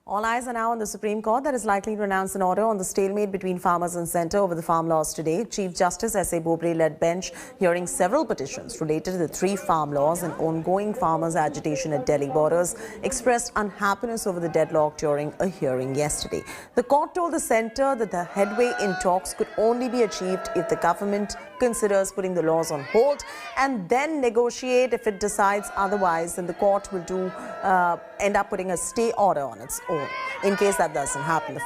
All eyes are now on the Supreme Court that is likely to announce an order on the stalemate between farmers and centre over the farm laws today. Chief Justice S.A. Bobde-led bench hearing several petitions related to the 3 farm laws and ongoing farmers' agitation at Delhi borders expressed unhappiness over the deadlock during a hearing yesterday. The court told the centre that the headway in talks could only be achieved if the government considers putting the laws on hold and then negotiate. If it decides otherwise, then the court will end up putting a stay order on its own. In case that doesn't happen,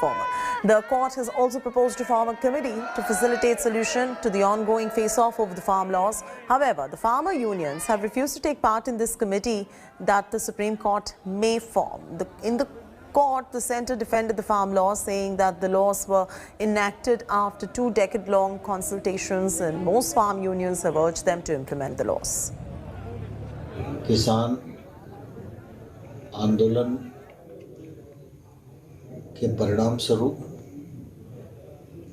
the court has also proposed to form a committee to facilitate solution to the ongoing face-off over the farm laws. However, the farmer unions have refused to take part in this committee that the Supreme Court may form. In the court, the centre defended the farm laws, saying that the laws were enacted after 2-decade-long consultations and most farm unions have urged them to implement the laws. किसान आंदोलन के परिणाम स्वरूप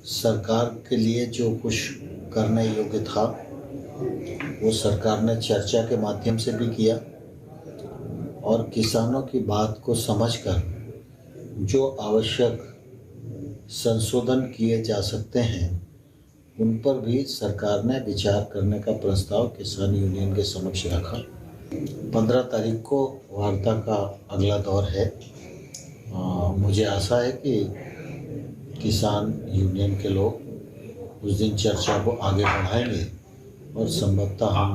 सरकार के लिए जो कुछ करने योग्य था वो सरकार ने चर्चा के माध्यम से भी किया और किसानों की बात को समझकर जो आवश्यक संशोधन किए जा सकते हैं उन पर भी सरकार ने विचार करने का प्रस्ताव किसान यूनियन के समक्ष रखा। 15 तारीख को वार्ता का अगला दौर है। मुझे आशा है कि किसान यूनियन के लोग उस दिन चर्चा को आगे बढ़ाएंगे और संभवतः हम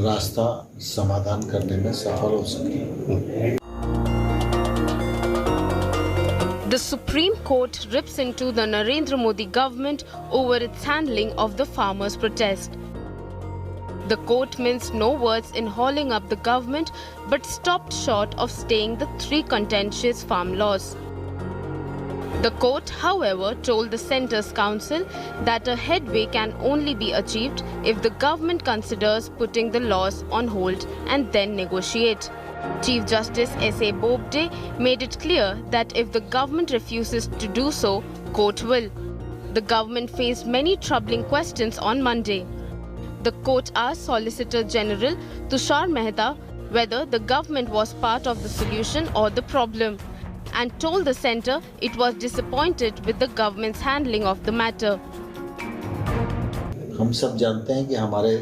रास्ता समाधान करने में सफल हो सकेंगे। The Supreme Court rips into the Narendra Modi government over its handling of the farmers' protest. The court minced no words in hauling up the government but stopped short of staying the 3 contentious farm laws. The court, however, told the centre's counsel that a headway can only be achieved if the government considers putting the laws on hold and then negotiate. Chief Justice S.A. Bobde made it clear that if the government refuses to do so, court will. The government faced many troubling questions on Monday. The court asked Solicitor General Tushar Mehta whether the government was part of the solution or the problem, and told the centre it was disappointed with the government's handling of the matter. हम सब जानते हैं कि हमारे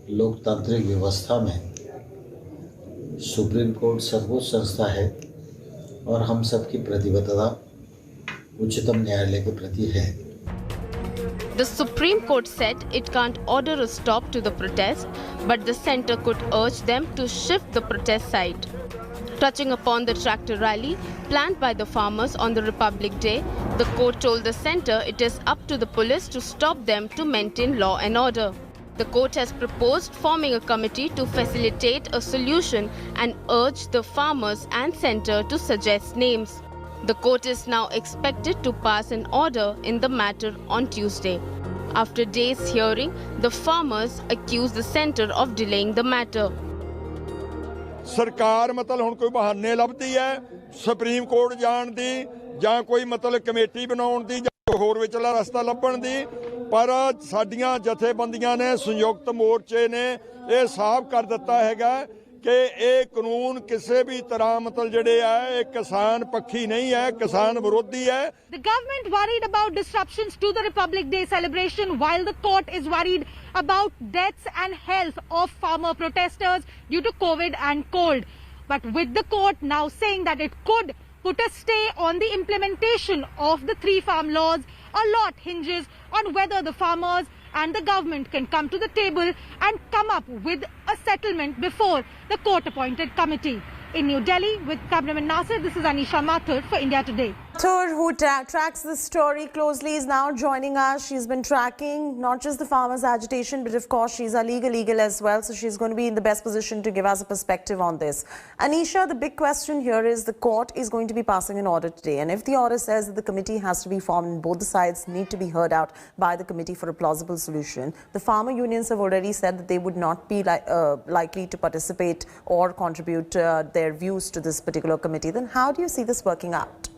लोकतांत्रिक व्यवस्था में supreme court सर्वोच्च संस्था है और हम सब की प्रतिबद्धता उच्चतम न्यायालय के प्रति है। The Supreme Court said it can't order a stop to the protest, but the centre could urge them to shift the protest side. Touching upon the tractor rally planned by the farmers on the Republic Day, the court told the centre it is up to the police to stop them to maintain law and order. The court has proposed forming a committee to facilitate a solution and urged the farmers and centre to suggest names. The court is now expected to pass an order in the matter on Tuesday. After days hearing, the farmers accuse the centre of delaying the matter. सरकार मतलब हुण कोई बहाने लभदी है supreme court जाण दी जां कोई मतलब कमेटी बनाउण दी जां होर विचला रस्ता लभण दी, पर साडीआं जथेबंदियां ने संयुक्त मोर्चे ने यह साफ कर दिता हैगा कि ये कानून किसी भी तरह मतलब जिहड़े है किसान पक्षी नहीं है, किसान विरोधी है। The government worried about disruptions to the Republic Day celebration, while the court is worried about deaths and health of farmer protesters due to COVID and cold. But with the court now saying that it could put a stay on the implementation of the 3 farm laws, a lot hinges on whether the farmers and the government can come to the table and come up with a settlement before the court-appointed committee. In New Delhi, with cameraman Nasir, this is Anisha Mathur for India Today. Mathur, who tracks this story closely, is now joining us. She's been tracking not just the farmers' agitation, but of course she's a legal as well, so she's going to be in the best position to give us a perspective on this. Anisha, the big question here is the court is going to be passing an order today, and if the order says that the committee has to be formed and both the sides need to be heard out by the committee for a plausible solution, the farmer unions have already said that they would not be likely to participate or contribute their views to this particular committee. Then how do you see this working out?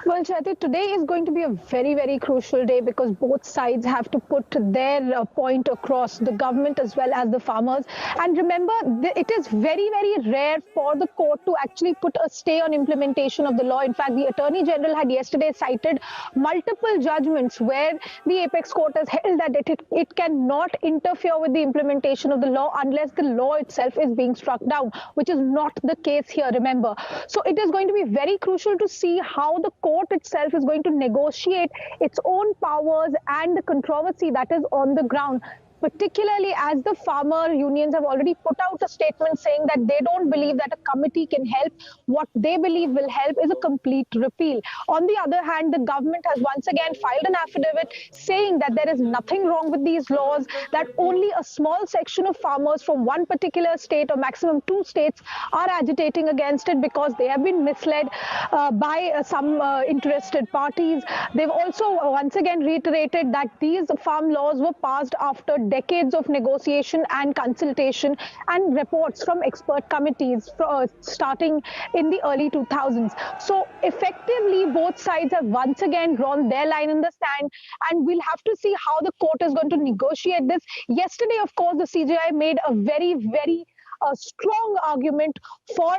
Well, Chaiti, today is going to be a very, very crucial day because both sides have to put their point across, the government as well as the farmers. And remember, it is very, very rare for the court to actually put a stay on implementation of the law. In fact, the Attorney General had yesterday cited multiple judgments where the apex court has held that it cannot interfere with the implementation of the law unless the law itself is being struck down, which is not the case here, remember. So it is going to be very crucial to see how the court itself is going to negotiate its own powers and the controversy that is on the ground, particularly as the farmer unions have already put out a statement saying that they don't believe that a committee can help. What they believe will help is a complete repeal. On the other hand, the government has once again filed an affidavit saying that there is nothing wrong with these laws, that only a small section of farmers from one particular state or maximum 2 states are agitating against it because they have been misled by some interested parties. They've also once again reiterated that these farm laws were passed after decades of negotiation and consultation and reports from expert committees starting in the early 2000s. So effectively, both sides have once again drawn their line in the sand, and we'll have to see how the court is going to negotiate this. Yesterday, of course, the CJI made a very, very strong argument for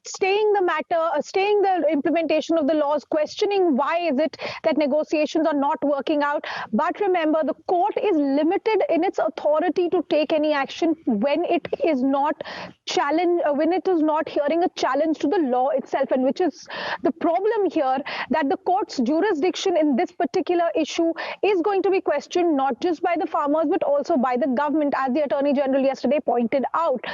staying the implementation of the laws, questioning why is it that negotiations are not working out. But remember, the court is limited in its authority to take any action when it is not hearing a challenge to the law itself, and which is the problem here, that the court's jurisdiction in this particular issue is going to be questioned not just by the farmers but also by the government, as the Attorney General yesterday pointed out.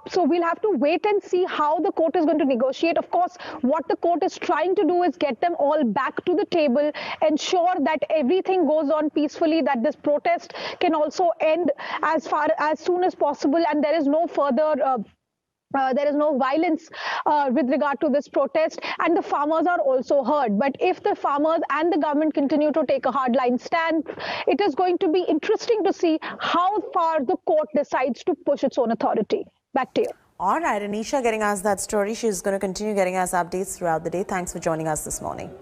So we'll have to wait and see how the court is going to negotiate. Of course, what the court is trying to do is get them all back to the table, ensure that everything goes on peacefully, that this protest can also end as soon as possible, and there is no further there is no violence with regard to this protest, and the farmers are also heard. But if the farmers and the government continue to take a hardline stand, it is going to be interesting to see how far the court decides to push its own authority. Back to you. All right, Anisha getting us that story. She's going to continue getting us updates throughout the day. Thanks for joining us this morning.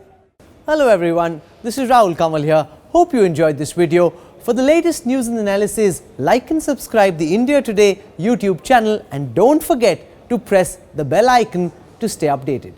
Hello everyone, this is Rahul Kamal here. Hope you enjoyed this video. For the latest news and analysis, like and subscribe the India Today YouTube channel, and don't forget to press the bell icon to stay updated.